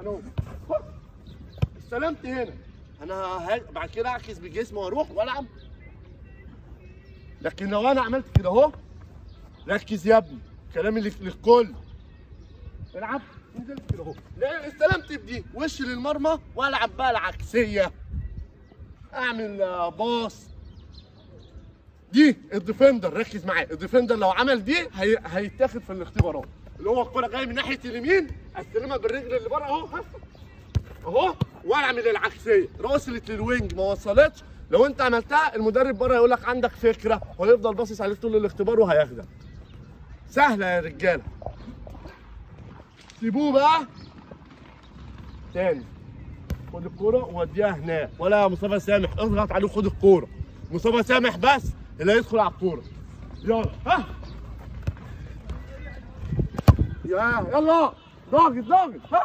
انا استلمت هنا، انا بعد كده اعكس بجسمي واروح والعب. لكن لو انا عملت كده اهو، ركز يا ابني كلامي اللي للكل، العب نزلت كده اهو، لا استلمت بدي وش للمرمى والعب بقى العكسيه، اعمل باص. دي الديفندر، ركز معايا، الديفندر لو عمل دي هيتاخد في الاختبارات، اللي هو الكره جايه من ناحيه اليمين استلمها بالرجل اللي بره اهو اهو، واعمل العكسيه، وصلت للوينج ما وصلتش، لو انت عملتها المدرب بره يقول لك عندك فكره ويفضل باصص عليك طول الاختبار وهياخدك. سهله يا رجاله. سيبوه بقى تاني، خد الكوره ووديها هناك، ولا يا مصطفى سامح اضغط عليه خد الكوره، مصطفى سامح بس اللي هيدخل على الكوره. يلا ها يلا ضاغط ها